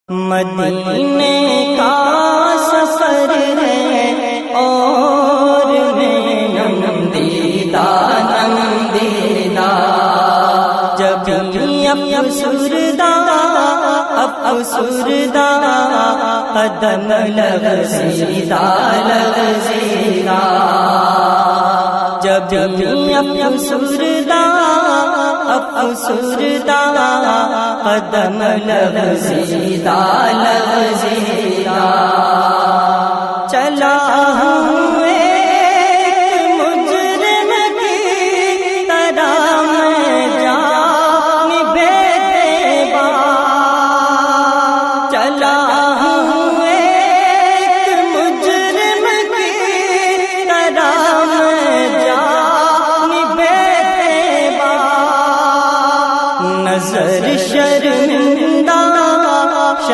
مدینے کا سفر ہے اور میں نم دیدہ جب افسردہ قدم لغزیدہ جب افسردہ قدم لغزیدہ چلا ہوں ایک مجرم کی طرح میں جان بے تیبا چلا